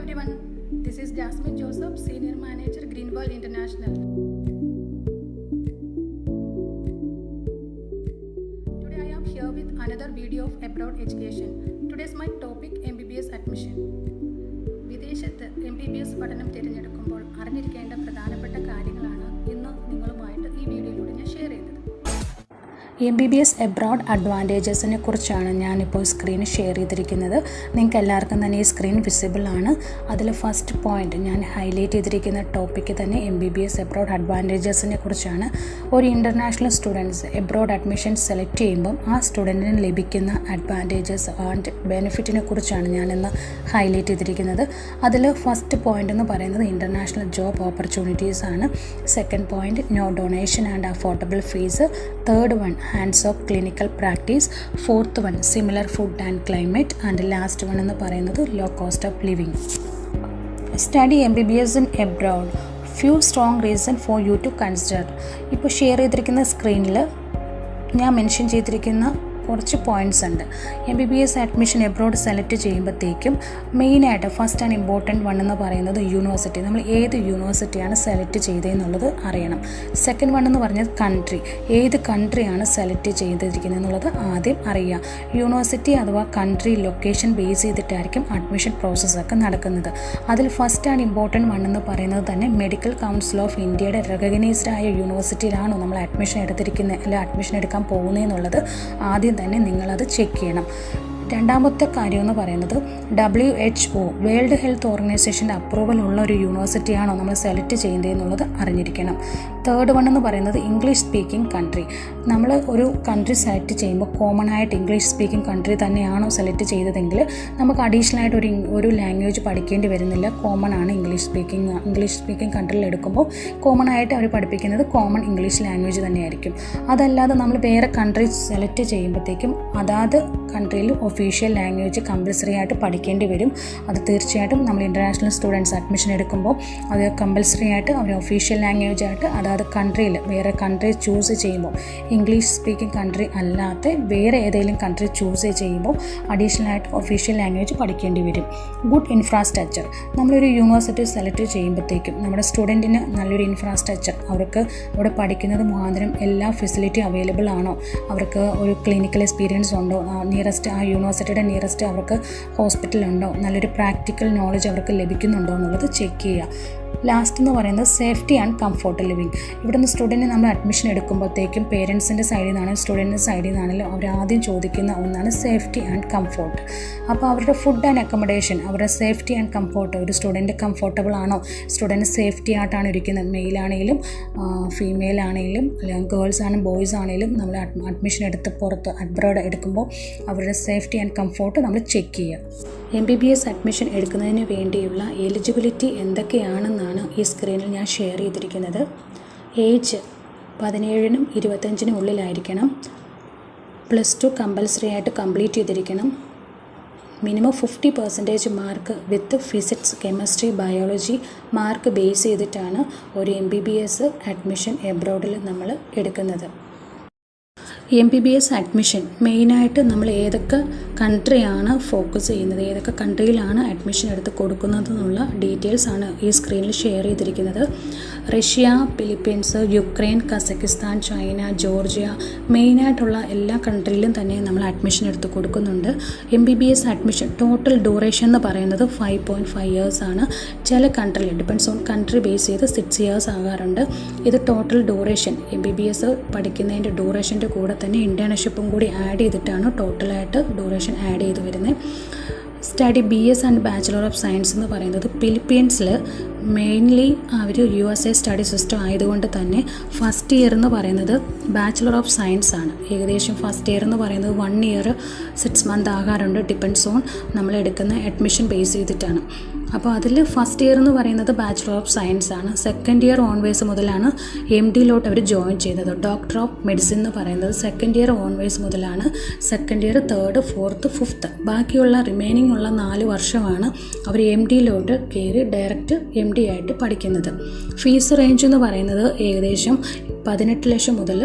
everyone, this is Jasmine Joseph, Senior Manager, Greenworld International. Today I am here with another video of abroad education. Today's my topic MBBS admission. വിദേശത്ത് MBBS പഠനം തിരഞ്ഞെടുക്കുമ്പോൾ അറിഞ്ഞിരിക്കേണ്ട പ്രധാനപ്പെട്ട കാര്യങ്ങളാണ് ഇന്ന് നിങ്ങളുമായിട്ട് ഈ വീഡിയോയിലൂടെ ഞാൻ ഷെയർ ചെയ്യുന്നത്. MBBS എബ്രോഡ് അഡ്വാൻറ്റേജസിനെ കുറിച്ചാണ് ഞാനിപ്പോൾ സ്ക്രീൻ ഷെയർ ചെയ്തിരിക്കുന്നത്. നിങ്ങൾക്ക് എല്ലാവർക്കും തന്നെ ഈ സ്ക്രീൻ വിസിബിൾ ആണ്. അതിൽ ഫസ്റ്റ് പോയിന്റ് ഞാൻ ഹൈലൈറ്റ് ചെയ്തിരിക്കുന്ന ടോപ്പിക്ക് തന്നെ MBBS എബ്രോഡ് അഡ്വാൻറ്റേജസിനെ കുറിച്ചാണ്. ഒരു international students abroad admission select ചെയ്യുമ്പം ആ സ്റ്റുഡൻറ്റിന് ലഭിക്കുന്ന അഡ്വാൻറ്റേജസ് ആൻഡ് ബെനിഫിറ്റിനെ കുറിച്ചാണ് ഞാനിന്ന് ഹൈലൈറ്റ് ചെയ്തിരിക്കുന്നത്. അതിൽ ഫസ്റ്റ് പോയിന്റ് എന്ന് പറയുന്നത് ഇൻ്റർനാഷണൽ ജോബ് ഓപ്പർച്യൂണിറ്റീസ് ആണ്. Second point no donation and affordable fees. Third one hands of clinical practice. Fourth one similar food and climate. And last one എന്ന് പറയുന്നത് low cost of living. Study MBBS in abroad. Few strong reason for you to consider. ഇപ്പോൾ share ചെയ്തിരിക്കുന്ന സ്ക്രീനിൽ ഞാൻ mention ചെയ്തിരിക്കുന്ന കുറച്ച് points ഉണ്ട്. MBBS admission abroad select ചെയ്യുമ്പോഴത്തേക്കും മെയിനായിട്ട് ഫസ്റ്റ് ആൻഡ് ഇമ്പോർട്ടൻറ്റ് വൺ എന്ന് പറയുന്നത് യൂണിവേഴ്സിറ്റി. നമ്മൾ ഏത് യൂണിവേഴ്സിറ്റിയാണ് സെലക്ട് ചെയ്തതെന്നുള്ളത് അറിയണം. സെക്കൻഡ് വൺ എന്ന് പറഞ്ഞാൽ കൺട്രി, ഏത് കൺട്രിയാണ് സെലക്ട് ചെയ്തിരിക്കുന്നത് എന്നുള്ളത് ആദ്യം അറിയുക. യൂണിവേഴ്സിറ്റി അഥവാ കൺട്രി ലൊക്കേഷൻ ബേസ് ചെയ്തിട്ടായിരിക്കും അഡ്മിഷൻ പ്രോസസ്സൊക്കെ നടക്കുന്നത്. അതിൽ ഫസ്റ്റ് ആൻഡ് ഇമ്പോർട്ടൻറ്റ് വൺ എന്ന് പറയുന്നത് തന്നെ മെഡിക്കൽ കൗൺസിൽ ഓഫ് ഇന്ത്യയുടെ റെക്കഗ്നൈസ്ഡ് ആയ യൂണിവേഴ്സിറ്റിയിലാണോ നമ്മൾ അഡ്മിഷൻ എടുത്തിരിക്കുന്നത് അല്ലെങ്കിൽ അഡ്മിഷൻ എടുക്കാൻ പോകുന്നതെന്നുള്ളത് ആദ്യം തന്നെ നിങ്ങളത് ചെക്ക് ചെയ്യണം. രണ്ടാമത്തെ കാര്യം എന്ന് പറയുന്നത് WHO വേൾഡ് ഹെൽത്ത് ഓർഗനൈസേഷൻ്റെ അപ്രൂവൽ ഉള്ള ഒരു യൂണിവേഴ്സിറ്റിയാണോ നമ്മൾ സെലക്ട് ചെയ്യുന്നത് എന്നുള്ളത് അറിഞ്ഞിരിക്കണം. തേർഡ് വൺ എന്ന് പറയുന്നത് ഇംഗ്ലീഷ് സ്പീക്കിംഗ് കൺട്രി. നമ്മൾ ഒരു കൺട്രി സെലക്ട് ചെയ്യുമ്പോൾ കോമൺ ആയിട്ട് ഇംഗ്ലീഷ് സ്പീക്കിംഗ് കൺട്രി തന്നെയാണോ സെലക്ട് ചെയ്തതെങ്കിൽ നമുക്ക് അഡീഷണൽ ആയിട്ട് ഒരു ലാംഗ്വേജ് പഠിക്കേണ്ടി വരുന്നില്ല. കോമൺ ആണ് ഇംഗ്ലീഷ് സ്പീക്കിംഗ് കൺട്രിയിൽ എടുക്കുമ്പോൾ കോമൺ ആയിട്ട് അവർ പഠിപ്പിക്കുന്നത് കോമൺ ഇംഗ്ലീഷ് ലാംഗ്വേജ് തന്നെയായിരിക്കും. അതല്ലാതെ നമ്മൾ വേറെ കൺട്രി സെലക്ട് ചെയ്യുമ്പോഴത്തേക്കും അതാത് കൺട്രിയിൽ ഒഫീഷ്യൽ ലാംഗ്വേജ് കമ്പൽസറി ആയിട്ട് പഠിക്കേണ്ടി വരും. അത് തീർച്ചയായിട്ടും നമ്മൾ ഇൻ്റർനാഷണൽ സ്റ്റുഡൻസ് അഡ്മിഷൻ എടുക്കുമ്പോൾ അത് കമ്പൽസറി ആയിട്ട് അവർ ഒഫീഷ്യൽ ലാംഗ്വേജ് ആയിട്ട് അതായത് കൺട്രിയിൽ വേറെ കൺട്രി ചൂസ് ചെയ്യുമ്പോൾ ഇംഗ്ലീഷ് സ്പീക്കിംഗ് കൺട്രി അല്ലാത്ത വേറെ ഏതെങ്കിലും കൺട്രി ചൂസ് ചെയ്യുമ്പോൾ അഡീഷണൽ ആയിട്ട് ഒഫീഷ്യൽ ലാംഗ്വേജ് പഠിക്കേണ്ടി വരും. Good infrastructure. നമ്മളൊരു യൂണിവേഴ്സിറ്റി സെലക്ട് ചെയ്യുമ്പോഴത്തേക്കും നമ്മുടെ സ്റ്റുഡൻറ്റിന് നല്ലൊരു ഇൻഫ്രാസ്ട്രക്ചർ, അവർക്ക് അവിടെ പഠിക്കുന്നത് മുഖാന്തരം എല്ലാ ഫെസിലിറ്റി അവൈലബിൾ ആണോ, അവർക്ക് ഒരു ക്ലിനിക്കൽ എക്സ്പീരിയൻസ് ഉണ്ടോ, നിയറസ്റ്റ് ആ യൂണിവേഴ്സിറ്റിയുടെ നിയറസ്റ്റ് അവർക്ക് ഹോസ്പിറ്റലുണ്ടോ, നല്ലൊരു പ്രാക്ടിക്കൽ നോളജ് അവർക്ക് ലഭിക്കുന്നുണ്ടോ എന്നുള്ളത് ചെക്ക് ചെയ്യുക. ലാസ്റ്റ് എന്ന് പറയുന്നത് സേഫ്റ്റി ആൻഡ് കംഫോർട്ട് ലിവിങ്. ഇവിടുന്ന് സ്റ്റുഡൻറ്റ് നമ്മൾ അഡ്മിഷൻ എടുക്കുമ്പോഴത്തേക്കും പേരൻസിൻ്റെ സൈഡിൽ നിന്നാണെങ്കിലും സ്റ്റുഡൻറ്റിൻ്റെ സൈഡിൽ നിന്നാണെങ്കിലും അവർ ആദ്യം ചോദിക്കുന്ന ഒന്നാണ് സേഫ്റ്റി ആൻഡ് കംഫോർട്ട്. അപ്പോൾ അവരുടെ ഫുഡ് ആൻഡ് അക്കോമഡേഷൻ, അവരുടെ സേഫ്റ്റി ആൻഡ് കംഫോർട്ട്, ഒരു സ്റ്റുഡൻറ്റ് കംഫോർട്ടബിൾ ആണോ, സ്റ്റുഡൻറ്റ് സേഫ്റ്റി ആയിട്ടാണ് ഇരിക്കുന്നത്, മെയിലാണെങ്കിലും ഫീമെയിൽ ആണെങ്കിലും ഗേൾസ് ആണെങ്കിലും ബോയ്സ് ആണെങ്കിലും നമ്മൾ അഡ്മിഷൻ എടുത്ത് പുറത്ത് അബ്രോഡ് എടുക്കുമ്പോൾ അവരുടെ സേഫ്റ്റി ആൻഡ് കംഫോർട്ട് നമ്മൾ ചെക്ക് ചെയ്യുക. MBBS അഡ്മിഷൻ എടുക്കുന്നതിന് വേണ്ടിയുള്ള എലിജിബിലിറ്റി എന്തൊക്കെയാണെന്നാണ് ഈ സ്ക്രീനിൽ ഞാൻ ഷെയർ ചെയ്തിരിക്കുന്നത്. ഏജ് 17-നും 25-നും ഉള്ളിലായിരിക്കണം. +2 കമ്പൽസറി ആയിട്ട് കംപ്ലീറ്റ് ചെയ്തിരിക്കണം. Minimum 50% mark with physics, chemistry, biology mark base ചെയ്തിട്ടാണ് ഒരു MBBS അഡ്മിഷൻ എബ്രോഡിൽ നമ്മൾ എടുക്കുന്നത്. MBBS അഡ്മിഷൻ മെയിനായിട്ട് നമ്മൾ ഏതൊക്കെ കൺട്രിയാണ് ഫോക്കസ് ചെയ്യുന്നത്, ഏതൊക്കെ കൺട്രിയിലാണ് അഡ്മിഷൻ എടുത്ത് കൊടുക്കുന്നതെന്നുള്ള ഡീറ്റെയിൽസ് ആണ് ഈ സ്ക്രീനിൽ ഷെയർ ചെയ്തിരിക്കുന്നത്. Russia, Philippines, Ukraine, Kazakhstan, China, Georgia, മെയിനായിട്ടുള്ള എല്ലാ കൺട്രിയിലും തന്നെ നമ്മൾ അഡ്മിഷൻ എടുത്ത് കൊടുക്കുന്നുണ്ട്. MBBS അഡ്മിഷൻ ടോട്ടൽ ഡ്യൂറേഷൻ എന്ന് പറയുന്നത് 5.5 years ആണ്. ചില കൺട്രിയിൽ ഡിപ്പെൻഡ്സ് ഓൺ കൺട്രി ബേസ് ചെയ്ത് 6 years ആകാറുണ്ട്. ഇത് ടോട്ടൽ ഡ്യൂറേഷൻ MBBS പഠിക്കുന്നതിൻ്റെ ഡ്യൂറേഷൻ്റെ കൂടെ തന്നെ ഇൻറ്റേൺഷിപ്പും കൂടി ആഡ് ചെയ്തിട്ടാണ് ടോട്ടലായിട്ട് ഡ്യൂറേഷൻ ആഡ് ചെയ്ത് വരുന്നത്. Study BS and bachelor of science എന്ന് പറയുന്നത് ഫിലിപ്പീൻസിൽ മെയിൻലി അവർ USA സ്റ്റഡി സിസ്റ്റം ആയതുകൊണ്ട് തന്നെ ഫസ്റ്റ് ഇയർ എന്ന് പറയുന്നത് ബാച്ചിലർ ഓഫ് സയൻസ് ആണ്. ഏകദേശം ഫസ്റ്റ് ഇയർ എന്ന് പറയുന്നത് 1 year 6 months ആകാറുണ്ട്. ഡിപ്പെൻഡ്സ് ഓൺ നമ്മൾ എടുക്കുന്ന അഡ്മിഷൻ ബേസ് ചെയ്തിട്ടാണ്. അപ്പോൾ അതിൽ ഫസ്റ്റ് ഇയർ എന്ന് പറയുന്നത് ബാച്ചിലർ ഓഫ് സയൻസ് ആണ്. സെക്കൻഡ് ഇയർ ഓൺവേഴ്സ് മുതലാണ് MDയിലോട്ട് അവർ ജോയിൻ ചെയ്തത്. ഡോക്ടർ ഓഫ് മെഡിസിൻ എന്ന് പറയുന്നത് സെക്കൻഡ് ഇയർ ഓൺവേഴ്സ് മുതലാണ്. Second year, third, fourth, fifth ബാക്കിയുള്ള റിമൈനിങ് ഉള്ള 4 വർഷമാണ് അവർ MDയിലോട്ട് കയറി ഡയറക്റ്റ് MD ആയിട്ട് പഠിക്കുന്നത്. ഫീസ് റേഞ്ച് എന്ന് പറയുന്നത് ഏകദേശം 18 ലക്ഷം മുതൽ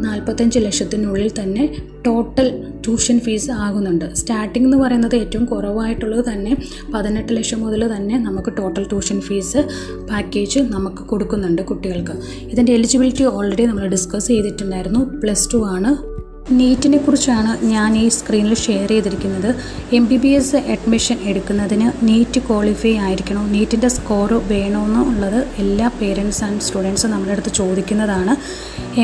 45 ലക്ഷത്തിനുള്ളിൽ തന്നെ ടോട്ടൽ ട്യൂഷൻ ഫീസ് ആകുന്നുണ്ട്. സ്റ്റാർട്ടിംഗ് എന്ന് പറയുന്നത് ഏറ്റവും കുറവായിട്ടുള്ളത് തന്നെ 18 ലക്ഷം മുതൽ തന്നെ നമുക്ക് ടോട്ടൽ ട്യൂഷൻ ഫീസ് പാക്കേജ് നമുക്ക് കൊടുക്കുന്നുണ്ട് കുട്ടികൾക്ക്. ഇതിൻ്റെ എലിജിബിലിറ്റി ഓൾറെഡി നമ്മൾ ഡിസ്കസ് ചെയ്തിട്ടുണ്ടായിരുന്നു. +2 ആണ്. നീറ്റിനെ കുറിച്ചാണ് ഞാൻ ഈ സ്ക്രീനിൽ ഷെയർ ചെയ്തിരിക്കുന്നത്. MBBS അഡ്മിഷൻ എടുക്കുന്നതിന് നീറ്റ് ക്വാളിഫൈ ആയിരിക്കണോ, നീറ്റിൻ്റെ സ്കോർ വേണമെന്നുള്ളത് എല്ലാ പേരൻസ് ആൻഡ് സ്റ്റുഡൻസും നമ്മുടെ അടുത്ത് ചോദിക്കുന്നതാണ്.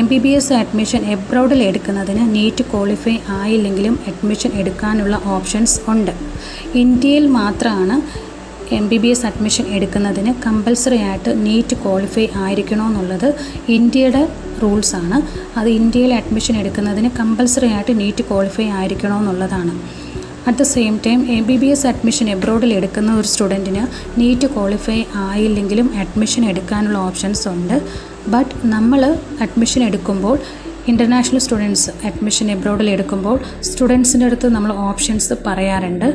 MBBS അഡ്മിഷൻ എബ്രോഡിൽ എടുക്കുന്നതിന് നീറ്റ് ക്വാളിഫൈ ആയില്ലെങ്കിലും അഡ്മിഷൻ എടുക്കാനുള്ള ഓപ്ഷൻസ് ഉണ്ട്. ഇന്ത്യയിൽ മാത്രമാണ് MBBS അഡ്മിഷൻ എടുക്കുന്നതിന് കമ്പൽസറി ആയിട്ട് നീറ്റ് ക്വാളിഫൈ ആയിരിക്കണമെന്നുള്ളത് ഇന്ത്യയുടെ റൂൾസാണ്. അത് ഇന്ത്യയിൽ അഡ്മിഷൻ എടുക്കുന്നതിന് കമ്പൽസറി ആയിട്ട് നീറ്റ് ക്വാളിഫൈ ആയിരിക്കണമെന്നുള്ളതാണ്. At the same time MBBS admission എബ്രോഡിൽ എടുക്കുന്ന ഒരു സ്റ്റുഡൻറ്റിന് നീറ്റ് ക്വാളിഫൈ ആയില്ലെങ്കിലും അഡ്മിഷൻ എടുക്കാനുള്ള ഓപ്ഷൻസ് ഉണ്ട്. ബട്ട് നമ്മൾ അഡ്മിഷൻ എടുക്കുമ്പോൾ ഇൻ്റർനാഷണൽ സ്റ്റുഡൻസ് അഡ്മിഷൻ എബ്രോഡിൽ എടുക്കുമ്പോൾ സ്റ്റുഡൻസിൻ്റെ അടുത്ത് നമ്മൾ ഓപ്ഷൻസ് പറയാറുണ്ട്.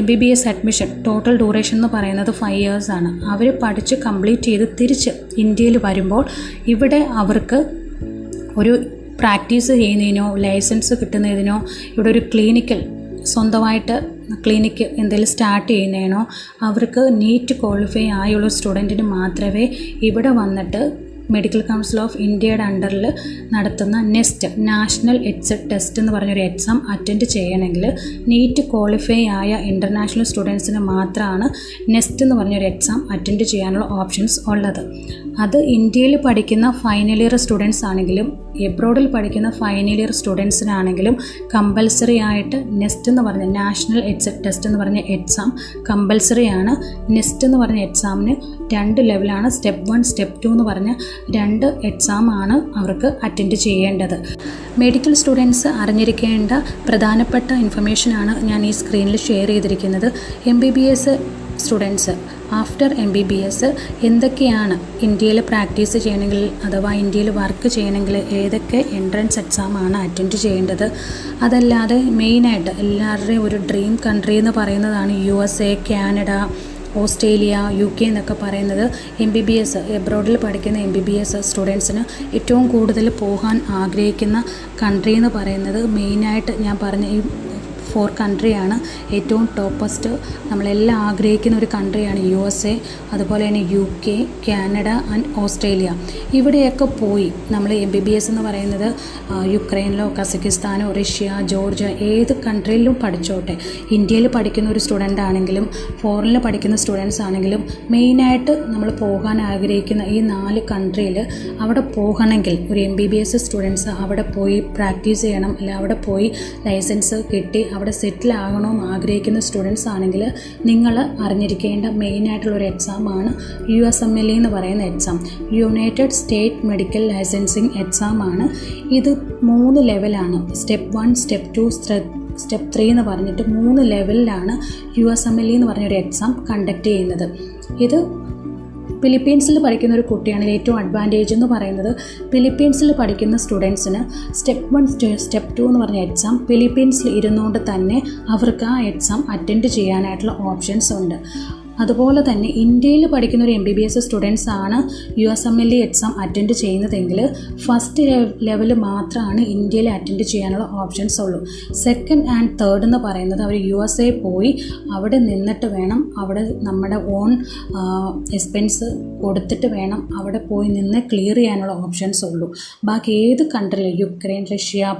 MBBS അഡ്മിഷൻ ടോട്ടൽ ഡ്യൂറേഷൻ എന്ന് പറയുന്നത് 5 years ആണ്. അവർ പഠിച്ച് കംപ്ലീറ്റ് ചെയ്ത് തിരിച്ച് ഇന്ത്യയിൽ വരുമ്പോൾ ഇവിടെ അവർക്ക് ഒരു പ്രാക്ടീസ് ചെയ്യുന്നതിനോ ലൈസൻസ് കിട്ടുന്നതിനോ ഇവിടെ ഒരു ക്ലിനിക്കൽ സ്വന്തമായിട്ട് ക്ലിനിക്ക് എന്തെങ്കിലും സ്റ്റാർട്ട് ചെയ്യുന്നതിനോ അവർക്ക് നീറ്റ് ക്വാളിഫൈ ആയുള്ള സ്റ്റുഡൻറ്റിന് മാത്രമേ ഇവിടെ വന്നിട്ട് മെഡിക്കൽ കൗൺസിൽ ഓഫ് ഇന്ത്യയുടെ അണ്ടറിൽ നടത്തുന്ന നെസ്റ്റ് നാഷണൽ എക്സിറ്റ് ടെസ്റ്റ് എന്ന് പറഞ്ഞൊരു എക്സാം അറ്റൻഡ് ചെയ്യണമെങ്കിൽ നീറ്റ് ക്വാളിഫൈ ആയ ഇൻ്റർനാഷണൽ സ്റ്റുഡൻസിന് മാത്രമാണ് നെസ്റ്റ് എന്ന് പറഞ്ഞൊരു എക്സാം അറ്റൻഡ് ചെയ്യാനുള്ള ഓപ്ഷൻസ് ഉള്ളത്. അത് ഇന്ത്യയിൽ പഠിക്കുന്ന ഫൈനൽ ഇയർ സ്റ്റുഡൻസ് ആണെങ്കിലും എബ്രോഡിൽ പഠിക്കുന്ന ഫൈനൽ ഇയർ സ്റ്റുഡൻസിനാണെങ്കിലും കമ്പൽസറി ആയിട്ട് നെസ്റ്റ് എന്ന് പറഞ്ഞ നാഷണൽ എക്സിറ്റ് ടെസ്റ്റ് എന്ന് പറഞ്ഞ എക്സാം കമ്പൽസറി ആണ്. നെസ്റ്റ് എന്ന് പറഞ്ഞ എക്സാമിന് 2 ലെവലാണ്. സ്റ്റെപ്പ് 1 സ്റ്റെപ്പ് 2 എന്ന് പറഞ്ഞ 2 എക്സാമാണ് അവർക്ക് അറ്റൻഡ് ചെയ്യേണ്ടത്. മെഡിക്കൽ സ്റ്റുഡൻസ് അറിഞ്ഞിരിക്കേണ്ട പ്രധാനപ്പെട്ട ഇൻഫർമേഷനാണ് ഞാൻ ഈ സ്ക്രീനിൽ ഷെയർ ചെയ്തിരിക്കുന്നത്. MBBS സ്റ്റുഡൻസ് ആഫ്റ്റർ MBBS എന്തൊക്കെയാണ് ഇന്ത്യയിൽ പ്രാക്ടീസ് ചെയ്യണമെങ്കിൽ അഥവാ ഇന്ത്യയിൽ വർക്ക് ചെയ്യണമെങ്കിൽ ഏതൊക്കെ എൻട്രൻസ് എക്സാമാണ് അറ്റൻഡ് ചെയ്യേണ്ടത്. അതല്ലാതെ മെയിനായിട്ട് എല്ലാവരുടെയും ഒരു ഡ്രീം കൺട്രി എന്ന് പറയുന്നതാണ് USA, കാനഡ, ഓസ്ട്രേലിയ, UK എന്നൊക്കെ പറയുന്നത്. MBBS എബ്രോഡിൽ പഠിക്കുന്ന MBBS സ്റ്റുഡൻസിന് ഏറ്റവും കൂടുതൽ പോകാൻ ആഗ്രഹിക്കുന്ന കൺട്രി എന്ന് പറയുന്നത് മെയിനായിട്ട് ഞാൻ പറഞ്ഞ ഈ 4 കൺട്രിയാണ്. ഏറ്റവും ടോപ്പസ്റ്റ് നമ്മളെല്ലാം ആഗ്രഹിക്കുന്ന ഒരു കൺട്രിയാണ് USA, അതുപോലെ തന്നെ UK, കാനഡ ആൻഡ് ഓസ്ട്രേലിയ. ഇവിടെയൊക്കെ പോയി നമ്മൾ MBBS എന്ന് പറയുന്നത് യുക്രൈനിലോ കസക്കിസ്ഥാനോ റഷ്യ, ജോർജിയ ഏത് കൺട്രിയിലും പഠിച്ചോട്ടെ. ഇന്ത്യയിൽ പഠിക്കുന്ന ഒരു സ്റ്റുഡൻ്റ് ആണെങ്കിലും ഫോറിനിൽ പഠിക്കുന്ന സ്റ്റുഡൻസ് ആണെങ്കിലും മെയിനായിട്ട് നമ്മൾ പോകാൻ ആഗ്രഹിക്കുന്ന ഈ 4 കൺട്രിയിൽ അവിടെ പോകണമെങ്കിൽ ഒരു MBBS സ്റ്റുഡൻസ് അവിടെ പോയി പ്രാക്ടീസ് ചെയ്യണം, അല്ല അവിടെ പോയി ലൈസൻസ് കിട്ടി അവിടെ സെറ്റിൽ ആകണമെന്ന് ആഗ്രഹിക്കുന്ന സ്റ്റുഡൻസ് ആണെങ്കിൽ നിങ്ങൾ അറിഞ്ഞിരിക്കേണ്ട മെയിനായിട്ടുള്ളൊരു എക്സാമാണ് USMLE എന്ന് പറയുന്ന exam. United State medical licensing എക്സാമാണ്. ഇത് 3 ലെവലാണ്. സ്റ്റെപ്പ് 1 സ്റ്റെപ്പ് 2 സ്റ്റെപ്പ് 3 എന്ന് പറഞ്ഞിട്ട് 3 ലെവലിലാണ് USMLE എന്ന് പറഞ്ഞൊരു എക്സാം കണ്ടക്ട് ചെയ്യുന്നത്. ഇത് ഫിലിപ്പീൻസിൽ പഠിക്കുന്ന ഒരു കുട്ടിയാണെങ്കിൽ ഏറ്റവും അഡ്വാൻറ്റേജ് എന്ന് പറയുന്നത് ഫിലിപ്പീൻസിൽ പഠിക്കുന്ന സ്റ്റുഡൻസിന് സ്റ്റെപ്പ് 1 സ്റ്റെപ്പ് 2 എന്ന് പറഞ്ഞ എക്സാം ഫിലിപ്പീൻസിൽ ഇരുന്നുകൊണ്ട് തന്നെ അവർക്ക് ആ എക്സാം അറ്റൻഡ് ചെയ്യാനായിട്ടുള്ള ഓപ്ഷൻസ് ഉണ്ട്. അതുപോലെ തന്നെ ഇന്ത്യയിൽ പഠിക്കുന്ന ഒരു MBBS സ്റ്റുഡൻസ് ആണ് USMLE എക്സാം അറ്റൻഡ് ചെയ്യുന്നതെങ്കിൽ ഫസ്റ്റ് ലെവൽ മാത്രമാണ് ഇന്ത്യയിൽ അറ്റൻഡ് ചെയ്യാനുള്ള ഓപ്ഷൻസ് ഉള്ളൂ. സെക്കൻഡ് ആൻഡ് തേർഡ് എന്ന് പറയുന്നത് അവർ USA പോയി അവിടെ നിന്നിട്ട് വേണം, അവിടെ നമ്മുടെ ഓൺ എക്സ്പെൻസ് കൊടുത്തിട്ട് വേണം അവിടെ പോയി നിന്ന് ക്ലിയർ ചെയ്യാനുള്ള ഓപ്ഷൻസ് ഉള്ളൂ. ബാക്കി ഏത് കൺട്രിയിൽ യുക്രൈൻ, റഷ്യ,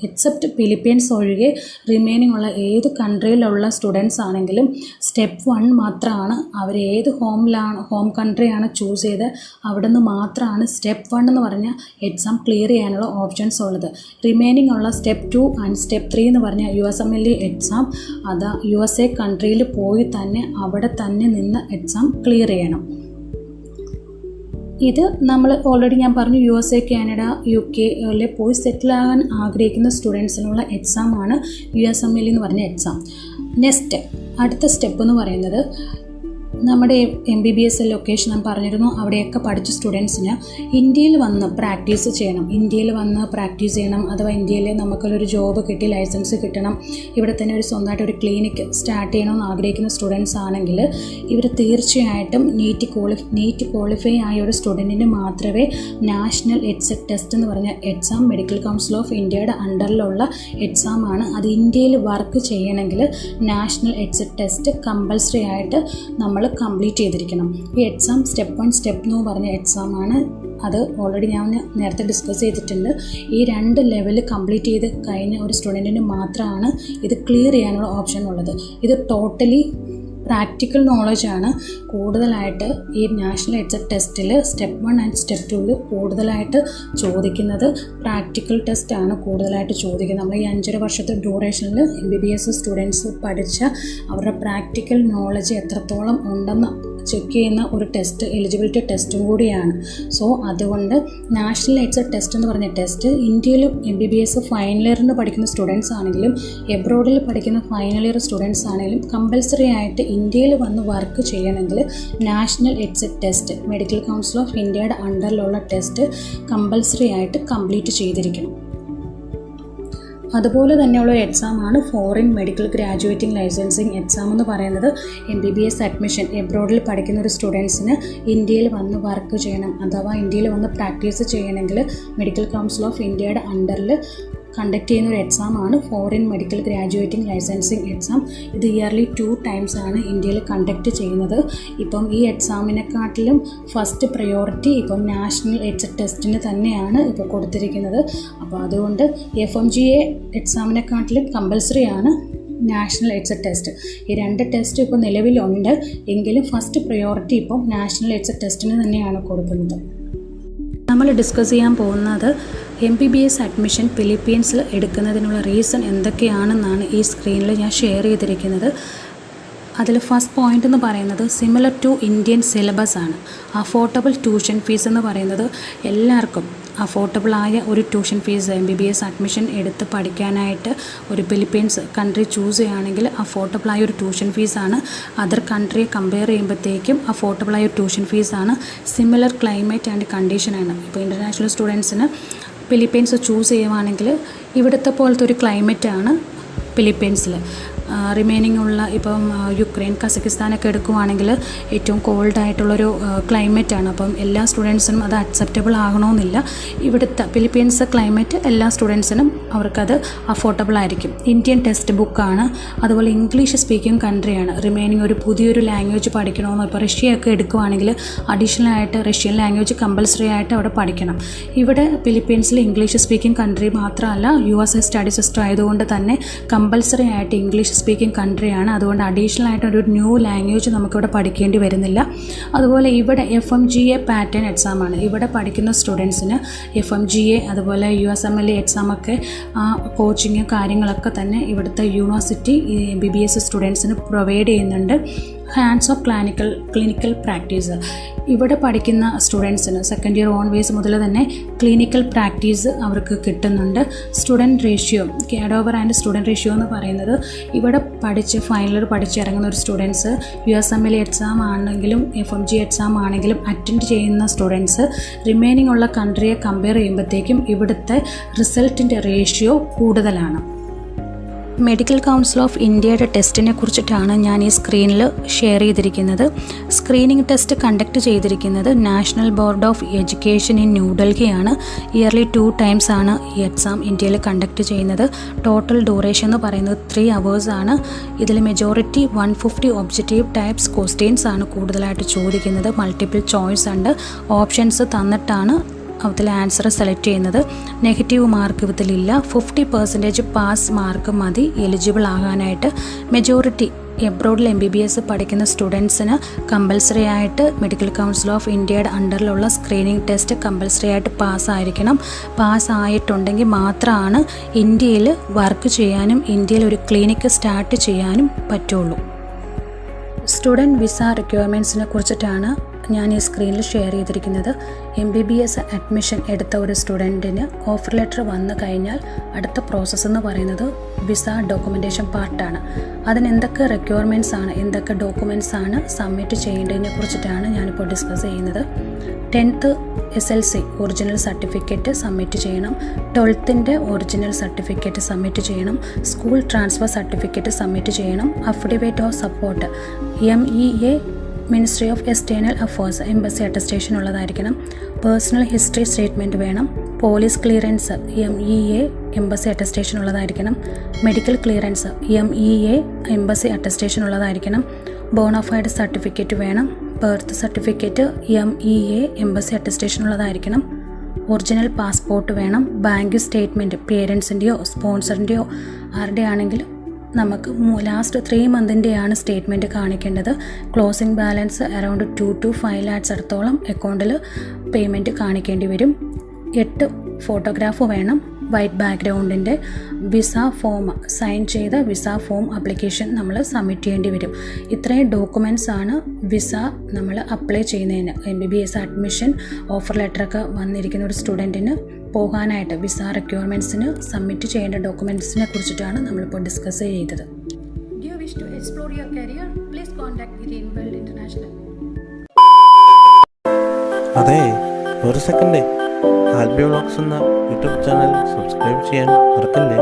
എക്സെപ്റ്റ് ഫിലിപ്പീൻസ് ഒഴികെ റിമൈനിങ് ഉള്ള ഏത് കൺട്രിയിലുള്ള സ്റ്റുഡൻസ് ആണെങ്കിലും സ്റ്റെപ്പ് 1 മാത്രമാണ് അവർ ഏത് ഹോം കൺട്രിയാണ് ചൂസ് ചെയ്ത് അവിടെ നിന്ന് മാത്രമാണ് സ്റ്റെപ്പ് 1 എന്ന് പറഞ്ഞ എക്സാം ക്ലിയർ ചെയ്യാനുള്ള ഓപ്ഷൻസ് ഉള്ളത്. റിമൈനിങ് ഉള്ള സ്റ്റെപ്പ് 2 ആൻഡ് സ്റ്റെപ്പ് 3 എന്ന് പറഞ്ഞ USMLE എക്സാം അത് USA കൺട്രിയിൽ പോയി തന്നെ അവിടെ തന്നെ നിന്ന് എക്സാം ക്ലിയർ ചെയ്യണം. ഇത് നമ്മൾ ഓൾറെഡി ഞാൻ പറഞ്ഞു USA, കാനഡ, UK പോയി സെറ്റിലാകാൻ ആഗ്രഹിക്കുന്ന സ്റ്റുഡൻസിനുള്ള എക്സാമാണ് USMLE എന്ന് പറഞ്ഞ എക്സാം. നെക്സ്റ്റ് അടുത്ത സ്റ്റെപ്പ് എന്ന് പറയുന്നത് നമ്മുടെ MBBS ലൊക്കേഷൻ ഞാൻ പറഞ്ഞിരുന്നു. അവിടെയൊക്കെ പഠിച്ച സ്റ്റുഡൻസിന് ഇന്ത്യയിൽ വന്ന് പ്രാക്ടീസ് ചെയ്യണം. അഥവാ ഇന്ത്യയിൽ നമുക്കൊരു ജോബ് കിട്ടി, ലൈസൻസ് കിട്ടണം, ഇവിടെ തന്നെ ഒരു സ്വന്തമായിട്ട് ഒരു ക്ലിനിക്ക് സ്റ്റാർട്ട് ചെയ്യണമെന്ന് ആഗ്രഹിക്കുന്ന സ്റ്റുഡൻസ് ആണെങ്കിൽ ഇവർ തീർച്ചയായിട്ടും നീറ്റ് ക്വാളിഫൈ ആയ ഒരു സ്റ്റുഡൻറ്റിന് മാത്രമേ നാഷണൽ എഡ്സെറ്റ് ടെസ്റ്റ് എന്ന് പറഞ്ഞ എക്സാം, മെഡിക്കൽ കൗൺസിൽ ഓഫ് ഇന്ത്യയുടെ അണ്ടറിലുള്ള എക്സാമാണ്. അത് ഇന്ത്യയിൽ വർക്ക് ചെയ്യണമെങ്കിൽ നാഷണൽ എഡ്സെറ്റ് ടെസ്റ്റ് കമ്പൽസറി ആയിട്ട് നമ്മൾ കംപ്ലീറ്റ് ചെയ്തിരിക്കണം. ഈ എക്സാം സ്റ്റെപ്പ് 1, സ്റ്റെപ്പ് 2 പറഞ്ഞ എക്സാമാണ്. അത് ഓൾറെഡി ഞാൻ നേരത്തെ ഡിസ്കസ് ചെയ്തിട്ടുണ്ട്. ഈ 2 ലെവൽ കംപ്ലീറ്റ് ചെയ്ത് കഴിഞ്ഞ ഒരു സ്റ്റുഡൻറ്റിന് മാത്രമാണ് ഇത് ക്ലിയർ ചെയ്യാനുള്ള ഓപ്ഷൻ ഉള്ളത്. ഇത് ടോട്ടലി പ്രാക്ടിക്കൽ നോളജാണ് കൂടുതലായിട്ട് ഈ നാഷണൽ എഡ്സെറ്റ് ടെസ്റ്റിൽ സ്റ്റെപ്പ് 1 ആൻഡ് സ്റ്റെപ്പ് 2ൽ കൂടുതലായിട്ട് ചോദിക്കുന്നത്. പ്രാക്ടിക്കൽ ടെസ്റ്റാണ് കൂടുതലായിട്ട് ചോദിക്കുന്നത്. നമ്മൾ ഈ 5.5 വർഷത്തെ ഡ്യൂറേഷനിൽ MBBS സ്റ്റുഡൻസ് പഠിച്ച അവരുടെ പ്രാക്ടിക്കൽ നോളജ് എത്രത്തോളം ഉണ്ടെന്ന് ചെക്ക് ചെയ്യുന്ന ഒരു ടെസ്റ്റ്, എലിജിബിലിറ്റി ടെസ്റ്റും കൂടിയാണ്. സോ അതുകൊണ്ട് നാഷണൽ എഡ്സെറ്റ് ടെസ്റ്റ് എന്ന് പറഞ്ഞ ടെസ്റ്റ് ഇന്ത്യയിലും MBBS ഫൈനൽ ഇയറിന് പഠിക്കുന്ന സ്റ്റുഡൻസ് ആണെങ്കിലും എബ്രോഡിൽ പഠിക്കുന്ന ഫൈനൽ ഇയർ സ്റ്റുഡൻസ് ആണെങ്കിലും കമ്പൽസറി ആയിട്ട് ഇന്ത്യയിൽ വന്ന് വർക്ക് ചെയ്യണമെങ്കിൽ national exit test, medical council of ഇന്ത്യയുടെ അണ്ടറിലുള്ള ടെസ്റ്റ് കമ്പൽസറി ആയിട്ട് കംപ്ലീറ്റ് ചെയ്തിരിക്കണം. അതുപോലെ തന്നെയുള്ള ഒരു എക്സാമാണ് foreign medical graduating licensing exam എന്ന് പറയുന്നത്. MBBS അഡ്മിഷൻ എബ്രോഡിൽ പഠിക്കുന്ന ഒരു സ്റ്റുഡൻസിന് ഇന്ത്യയിൽ വന്ന് വർക്ക് ചെയ്യണം അഥവാ ഇന്ത്യയിൽ വന്ന് പ്രാക്ടീസ് ചെയ്യണമെങ്കിൽ മെഡിക്കൽ കൗൺസിൽ ഓഫ് ഇന്ത്യയുടെ അണ്ടറിൽ കണ്ടക്ട് ചെയ്യുന്ന ഒരു എക്സാമാണ് foreign medical graduating licensing exam. ഇത് ഇയർലി 2 ടൈംസ് ആണ് ഇന്ത്യയിൽ കണ്ടക്ട് ചെയ്യുന്നത്. ഇപ്പം ഈ എക്സാമിനെക്കാട്ടിലും ഫസ്റ്റ് പ്രയോറിറ്റി ഇപ്പം നാഷണൽ എഡ്സെറ്റ് ടെസ്റ്റിന് തന്നെയാണ് ഇപ്പോൾ കൊടുത്തിരിക്കുന്നത്. അപ്പോൾ അതുകൊണ്ട് FMGA എക്സാമിനെക്കാട്ടിലും കമ്പൽസറി ആണ് നാഷണൽ എഡ്സെറ്റ് ടെസ്റ്റ്. ഈ 2 ടെസ്റ്റ് ഇപ്പോൾ നിലവിലുണ്ട് എങ്കിലും ഫസ്റ്റ് പ്രയോറിറ്റി ഇപ്പം നാഷണൽ എഡ്സെറ്റ് ടെസ്റ്റിന് തന്നെയാണ് കൊടുക്കുന്നത്. നമ്മൾ ഡിസ്കസ് ചെയ്യാൻ പോകുന്നത് MBBS അഡ്മിഷൻ ഫിലിപ്പീൻസിൽ എടുക്കുന്നതിനുള്ള റീസൺ എന്തൊക്കെയാണെന്നാണ് ഈ സ്ക്രീനിൽ ഞാൻ ഷെയർ ചെയ്തിരിക്കുന്നത്. അതിൽ ഫസ്റ്റ് പോയിൻ്റ് എന്ന് പറയുന്നത് സിമിലർ ടു ഇന്ത്യൻ സിലബസ് ആണ്. അഫോർഡബിൾ ട്യൂഷൻ ഫീസ് എന്ന് പറയുന്നത് എല്ലാവർക്കും അഫോർഡബിളായ ഒരു ട്യൂഷൻ ഫീസ് MBBS അഡ്മിഷൻ എടുത്ത് പഠിക്കാനായിട്ട് ഒരു ഫിലിപ്പീൻസ് കൺട്രി ചൂസ് ചെയ്യുകയാണെങ്കിൽ അഫോർഡബിളായ ഒരു ട്യൂഷൻ ഫീസാണ്. അതർ കൺട്രിയെ കമ്പയർ ചെയ്യുമ്പോഴത്തേക്കും അഫോർഡബിളായ ഒരു ട്യൂഷൻ ഫീസാണ്. സിമിലർ ക്ലൈമറ്റ് ആൻഡ് കണ്ടീഷനാണ്. ഇപ്പോൾ ഇൻ്റർനാഷണൽ സ്റ്റുഡൻസിന് ഫിലിപ്പീൻസ് ചൂസ് ചെയ്യുവാണെങ്കിൽ ഇവിടുത്തെ പോലത്തെ ഒരു ക്ലൈമറ്റാണ് ഫിലിപ്പീൻസിൽ. റിമൈനിങ് ഉള്ള ഇപ്പം യുക്രൈൻ, കസക്കിസ്ഥാനൊക്കെ എടുക്കുവാണെങ്കിൽ ഏറ്റവും കോൾഡായിട്ടുള്ളൊരു ക്ലൈമറ്റാണ്. അപ്പം എല്ലാ സ്റ്റുഡൻസിനും അത് അക്സെപ്റ്റബിൾ ആകണമെന്നില്ല. ഇവിടുത്തെ ഫിലിപ്പീൻസ് ക്ലൈമറ്റ് എല്ലാ സ്റ്റുഡൻസിനും അവർക്കത് അഫോർഡബിൾ ആയിരിക്കും. ഇന്ത്യൻ ടെക്സ്റ്റ് ബുക്കാണ്. അതുപോലെ ഇംഗ്ലീഷ് സ്പീക്കിംഗ് കൺട്രിയാണ്. റിമൈനിങ് ഒരു പുതിയൊരു ലാംഗ്വേജ് പഠിക്കണമെന്ന് ഇപ്പോൾ റഷ്യയൊക്കെ എടുക്കുവാണെങ്കിൽ അഡീഷണൽ ആയിട്ട് റഷ്യൻ ലാംഗ്വേജ് കമ്പൽസറി ആയിട്ട് അവിടെ പഠിക്കണം. ഇവിടെ ഫിലിപ്പീൻസിൽ ഇംഗ്ലീഷ് സ്പീക്കിംഗ് കൺട്രി മാത്രമല്ല USA സ്റ്റഡി സിസ്റ്റം ആയതുകൊണ്ട് തന്നെ കമ്പൽസറി ആയിട്ട് ഇംഗ്ലീഷ് സ്പീക്കിംഗ് കൺട്രിയാണ്. അതുകൊണ്ട് അഡീഷണൽ ആയിട്ട് ഒരു ന്യൂ ലാംഗ്വേജ് നമുക്കിവിടെ പഠിക്കേണ്ടി വരുന്നില്ല. അതുപോലെ ഇവിടെ FMGA പാറ്റേൺ എക്സാമാണ്. ഇവിടെ പഠിക്കുന്ന സ്റ്റുഡൻസിന് FMGA അതുപോലെ USMLE എക്സാമൊക്കെ കോച്ചിങ് കാര്യങ്ങളൊക്കെ തന്നെ ഇവിടുത്തെ യൂണിവേഴ്സിറ്റി MBBS സ്റ്റുഡൻസിന് പ്രൊവൈഡ് ചെയ്യുന്നുണ്ട്. ഹാൻഡ്സ് ഓഫ് ക്ലിനിക്കൽ പ്രാക്ടീസ് ഇവിടെ പഠിക്കുന്ന സ്റ്റുഡൻസിന് സെക്കൻഡ് ഇയർ ഓൺവേഴ്സ് മുതൽ തന്നെ ക്ലിനിക്കൽ പ്രാക്ടീസ് അവർക്ക് കിട്ടുന്നുണ്ട്. Student ratio, cadaver and student ratio എന്ന് പറയുന്നത് ഇവിടെ ഫൈനൽ ഇയർ പഠിച്ചിറങ്ങുന്ന ഒരു സ്റ്റുഡൻസ് USMLE എക്സാം ആണെങ്കിലും FMGA എക്സാം ആണെങ്കിലും അറ്റൻഡ് ചെയ്യുന്ന സ്റ്റുഡൻസ് റിമൈനിങ് ഉള്ള കൺട്രിയെ കമ്പയർ ചെയ്യുമ്പോഴത്തേക്കും ഇവിടുത്തെ റിസൾട്ടിൻ്റെ റേഷ്യോ കൂടുതലാണ്. മെഡിക്കൽ കൗൺസിൽ ഓഫ് ഇന്ത്യയുടെ ടെസ്റ്റിനെ കുറിച്ചിട്ടാണ് ഞാൻ ഈ സ്ക്രീനിൽ ഷെയർ ചെയ്തിരിക്കുന്നത്. സ്ക്രീനിങ് ടെസ്റ്റ് കണ്ടക്ട് ചെയ്തിരിക്കുന്നത് national board of education in ന്യൂഡൽഹിയാണ്. ഇയർലി 2 ടൈംസ് ആണ് ഈ എക്സാം ഇന്ത്യയിൽ കണ്ടക്ട് ചെയ്യുന്നത്. ടോട്ടൽ ഡ്യൂറേഷൻ എന്ന് പറയുന്നത് 3 hours ആണ്. ഇതിൽ മെജോറിറ്റി 150 ഒബ്ജക്റ്റീവ് ടൈപ്സ് ക്വസ്റ്റ്യൻസ് ആണ് കൂടുതലായിട്ട് ചോദിക്കുന്നത്. മൾട്ടിപ്പിൾ ചോയ്സ് ഉണ്ട്. ഓപ്ഷൻസ് തന്നിട്ടാണ് അതിൽ ആൻസർ സെലക്ട് ചെയ്യുന്നത്. നെഗറ്റീവ് മാർക്ക് ഇതിലില്ല. 50% പാസ് മാർക്ക് മതി എലിജിബിൾ ആകാനായിട്ട്. മെജോറിറ്റി എബ്രോഡിൽ MBBS പഠിക്കുന്ന സ്റ്റുഡൻസിന് കമ്പൽസറി ആയിട്ട് മെഡിക്കൽ കൗൺസിൽ ഓഫ് ഇന്ത്യയുടെ അണ്ടറിലുള്ള സ്ക്രീനിങ് ടെസ്റ്റ് കമ്പൽസറി ആയിട്ട് പാസ്സായിരിക്കണം. പാസ്സായിട്ടുണ്ടെങ്കിൽ മാത്രമാണ് ഇന്ത്യയിൽ വർക്ക് ചെയ്യാനും ഇന്ത്യയിൽ ഒരു ക്ലിനിക്ക് സ്റ്റാർട്ട് ചെയ്യാനും പറ്റുള്ളൂ. സ്റ്റുഡൻറ്റ് വിസ റിക്വയർമെൻറ്റ്സിനെ കുറിച്ചിട്ടാണ് ഞാൻ ഈ സ്ക്രീനിൽ ഷെയർ ചെയ്തിരിക്കുന്നത് MBBS അഡ്മിഷൻ എടുത്ത ഒരു സ്റ്റുഡൻറ്റിന് ഓഫർ ലെറ്റർ വന്നു കഴിഞ്ഞാൽ അടുത്ത പ്രോസസ്സ് എന്ന് പറയുന്നത് വിസ ഡോക്യുമെൻറ്റേഷൻ പാർട്ടാണ്. അതിന് എന്തൊക്കെ റിക്വയർമെൻറ്റ്സ് ആണ്, എന്തൊക്കെ ഡോക്യുമെൻറ്റ്സ് ആണ് സബ്മിറ്റ് ചെയ്യേണ്ടതിനെ കുറിച്ചിട്ടാണ് ഞാനിപ്പോൾ ഡിസ്കസ് ചെയ്യുന്നത്. 10th SLC original certificate submit ചെയ്യണം, 12th ഒറിജിനൽ സർട്ടിഫിക്കറ്റ് സബ്മിറ്റ് ചെയ്യണം, സ്കൂൾ ട്രാൻസ്ഫർ സർട്ടിഫിക്കറ്റ് സബ്മിറ്റ് ചെയ്യണം, affidavit of support MEA ministry of external affairs embassy attestation ഉള്ളതായിരിക്കണം, പേഴ്സണൽ ഹിസ്റ്ററി സ്റ്റേറ്റ്മെൻറ്റ് വേണം, police clearance MEA embassy attestation ഉള്ളതായിരിക്കണം, medical clearance MEA embassy attestation ഉള്ളതായിരിക്കണം, bonafide certificate വേണം, birth certificate MEA embassy attestation ഉള്ളതായിരിക്കണം, original passport വേണം, bank statement പേരൻസിൻ്റെയോ സ്പോൺസറിൻ്റെയോ ആരുടെ ആണെങ്കിലും നമുക്ക് ലാസ്റ്റ് 3 മന്തിൻ്റെയാണ് സ്റ്റേറ്റ്മെൻറ്റ് കാണിക്കേണ്ടത്. Closing balance around 2 to 5 lakhs അടുത്തോളം അക്കൗണ്ടിൽ പേയ്മെൻറ്റ് കാണിക്കേണ്ടി വരും. 8 ഫോട്ടോഗ്രാഫ് വേണം, വൈറ്റ് ബാക്ക്ഗ്രൗണ്ടിൻ്റെ വിസ ഫോം സൈൻ ചെയ്ത വിസ ഫോം ആപ്ലിക്കേഷൻ നമ്മൾ സബ്മിറ്റ് ചെയ്യേണ്ടി വരും. ഇത്രയും ഡോക്യുമെൻറ്റ്സ് ആണ് വിസ നമ്മൾ അപ്ലൈ ചെയ്യുന്നതിന്. MBBS അഡ്മിഷൻ ഓഫർ ലെറ്ററൊക്കെ വന്നിരിക്കുന്ന ഒരു സ്റ്റുഡൻറ്റിന് പോകാനായിട്ട് വിസ റിക്വയർമെൻറ്റ്സിന് സബ്മിറ്റ് ചെയ്യേണ്ട ഡോക്യുമെൻറ്റ്സിനെ കുറിച്ചിട്ടാണ് നമ്മളിപ്പോൾ ഡിസ്കസ് ചെയ്തത്. Do you wish to explore your career? Please contact Green World International. അതെ, ഒരു സെക്കൻഡ്. ആൽബി വ്ളോഗ്സ് എന്ന യൂട്യൂബ് ചാനൽ സബ്സ്ക്രൈബ് ചെയ്യാൻ മറക്കല്ലേ.